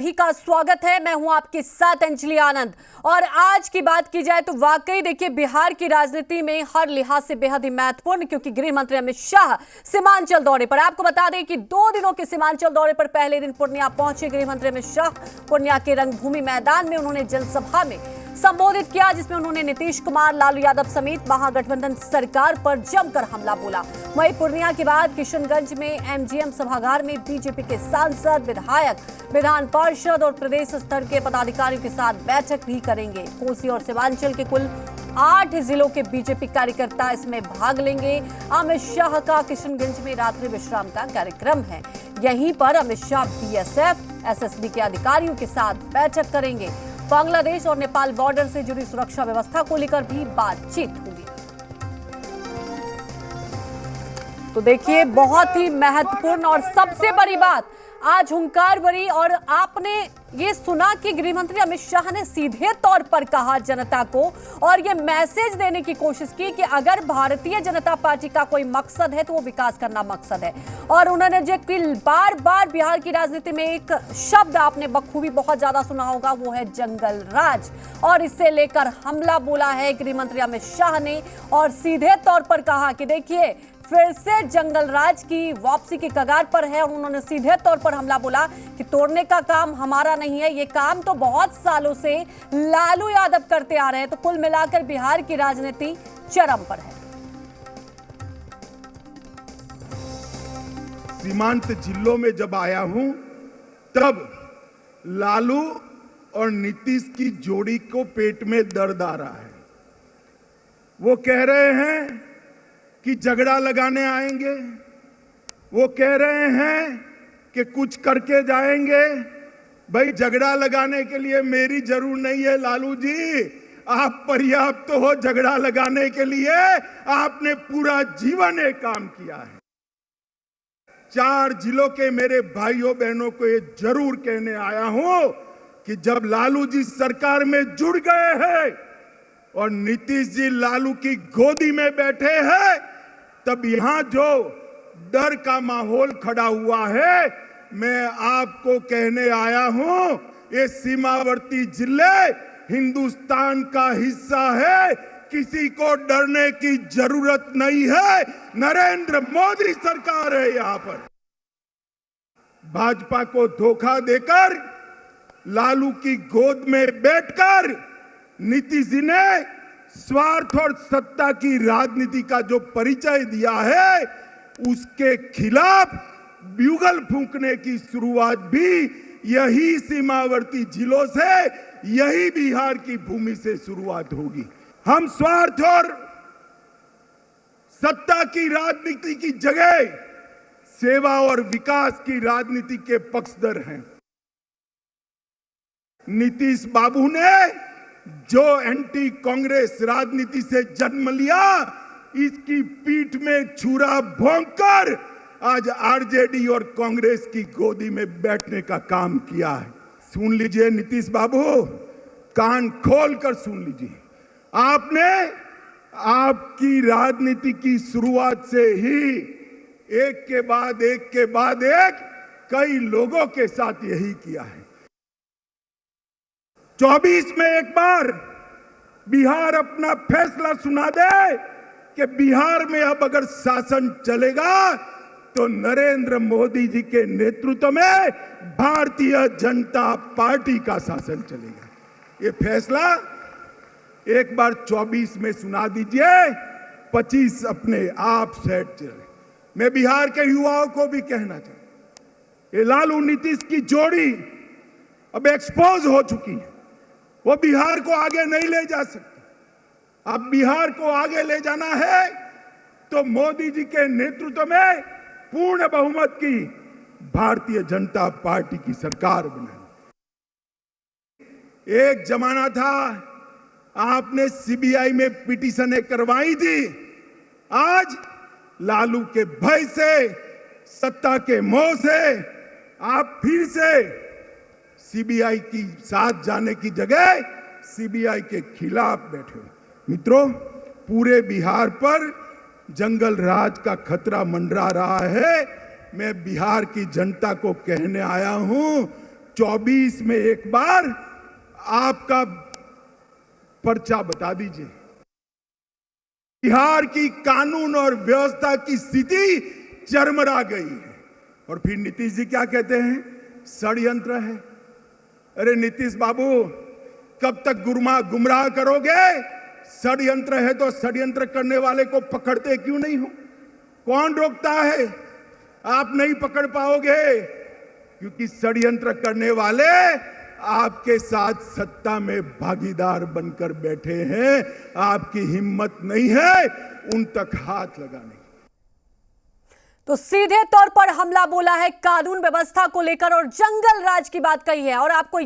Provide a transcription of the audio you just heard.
सभी का स्वागत है। मैं हूं आपके साथ अंजलि आनंद। और आज की बात की जाए तो वाकई देखिए बिहार की राजनीति में हर लिहाज से बेहद ही महत्वपूर्ण, क्योंकि गृह मंत्री अमित शाह सीमांचल दौरे पर। आपको बता दें कि 2 दिनों के सीमांचल दौरे पर पहले दिन पूर्णिया पहुंचे गृह मंत्री अमित शाह। पूर्णिया के रंगभूमि मैदान में उन्होंने जनसभा में संबोधित किया, जिसमें उन्होंने नीतीश कुमार, लालू यादव समेत महागठबंधन सरकार पर जमकर हमला बोला। वहीं पूर्णिया के बाद किशनगंज में एमजीएम सभागार में बीजेपी के सांसद, विधायक, विधान पार्षद और प्रदेश स्तर के पदाधिकारियों के साथ बैठक भी करेंगे। कोसी और सीमांचल के कुल 8 जिलों के बीजेपी कार्यकर्ता इसमें भाग लेंगे। अमित शाह का किशनगंज में रात्रि विश्राम का कार्यक्रम है। यहीं पर अमित शाह बीएसएफ, एसएसबी के अधिकारियों के साथ बैठक करेंगे। बांग्लादेश और नेपाल बॉर्डर से जुड़ी सुरक्षा व्यवस्था को लेकर भी बातचीत होगी। तो देखिए बहुत ही महत्वपूर्ण और सबसे बड़ी बात आज हुंकार भरी, और आपने ये सुना कि गृह मंत्री अमित शाह ने सीधे तौर पर कहा जनता को, और ये मैसेज देने की कोशिश की कि अगर भारतीय जनता पार्टी का कोई मकसद है तो वो विकास करना मकसद है। और उन्होंने जो बार बार बिहार की राजनीति में एक शब्द आपने बखूबी बहुत ज्यादा सुना होगा, वो है जंगल राज, और इससे लेकर हमला बोला है गृह मंत्री अमित शाह ने। और सीधे तौर पर कहा कि देखिए फिर से जंगल राज की वापसी के कगार पर है। और उन्होंने सीधे तौर पर हमला बोला कि तोड़ने का काम हमारा नहीं है, ये काम तो बहुत सालों से लालू यादव करते आ रहे हैं। तो कुल मिलाकर बिहार की राजनीति चरम पर है। सीमांत जिलों में जब आया हूं तब लालू और नीतीश की जोड़ी को पेट में दर्द आ रहा है। वो कह रहे हैं कि झगड़ा लगाने आएंगे, वो कह रहे हैं कि कुछ करके जाएंगे। भाई झगड़ा लगाने के लिए मेरी जरूर नहीं है लालू जी, आप पर्याप्त हो झगड़ा लगाने के लिए। आपने पूरा जीवन एक काम किया है। 4 जिलों के मेरे भाइयों बहनों को ये जरूर कहने आया हूं कि जब लालू जी सरकार में जुड़ गए हैं और नीतीश जी लालू की गोदी में बैठे हैं, तब यहां जो डर का माहौल खड़ा हुआ है, मैं आपको कहने आया हूं, ये सीमावर्ती जिले हिंदुस्तान का हिस्सा है, किसी को डरने की जरूरत नहीं है। नरेंद्र मोदी सरकार है यहां पर। भाजपा को धोखा देकर लालू की गोद में बैठकर नीतीश जी ने स्वार्थ और सत्ता की राजनीति का जो परिचय दिया है, उसके खिलाफ ब्यूगल फूंकने की शुरुआत भी यही सीमावर्ती जिलों से, यही बिहार की भूमि से शुरुआत होगी। हम स्वार्थ और सत्ता की राजनीति की जगह सेवा और विकास की राजनीति के पक्षधर हैं। नीतीश बाबू ने जो एंटी कांग्रेस राजनीति से जन्म लिया, इसकी पीठ में छुरा भोंककर आज आरजेडी और कांग्रेस की गोदी में बैठने का काम किया है। सुन लीजिए नीतीश बाबू, कान खोलकर सुन लीजिए। आपने आपकी राजनीति की शुरुआत से ही एक के बाद एक कई लोगों के साथ यही किया है। 24 में एक बार बिहार अपना फैसला सुना दे कि बिहार में अब अगर शासन चलेगा तो नरेंद्र मोदी जी के नेतृत्व में भारतीय जनता पार्टी का शासन चलेगा। ये फैसला एक बार 24 में सुना दीजिए, 25 अपने आप सेट चले। मैं बिहार के युवाओं को भी कहना चाहता हूं, ये लालू नीतीश की जोड़ी अब एक्सपोज हो चुकी है। वो बिहार को आगे नहीं ले जा सकती। अब बिहार को आगे ले जाना है तो मोदी जी के नेतृत्व में पूर्ण बहुमत की भारतीय जनता पार्टी की सरकार बनाई। एक जमाना था आपने सीबीआई में पिटीशनें करवाई थी, आज लालू के भय से, सत्ता के मोह से आप फिर से सीबीआई की साथ जाने की जगह सीबीआई के खिलाफ बैठे। मित्रों, पूरे बिहार पर जंगल राज का खतरा मंडरा रहा है। मैं बिहार की जनता को कहने आया हूं, 24 में एक बार आपका पर्चा बता दीजिए। बिहार की कानून और व्यवस्था की स्थिति चरमरा गई है। और फिर नीतीश जी क्या कहते हैं? षड्यंत्र है। अरे नीतीश बाबू, कब तक गुमराह करोगे? षड्यंत्र है तो षड्यंत्र करने वाले को पकड़ते क्यों नहीं हो? कौन रोकता है? आप नहीं पकड़ पाओगे, क्योंकि षड्यंत्र करने वाले आपके साथ सत्ता में भागीदार बनकर बैठे हैं। आपकी हिम्मत नहीं है उन तक हाथ लगाने। तो सीधे तौर पर हमला बोला है कानून व्यवस्था को लेकर और जंगल राज की बात कही है। और आपको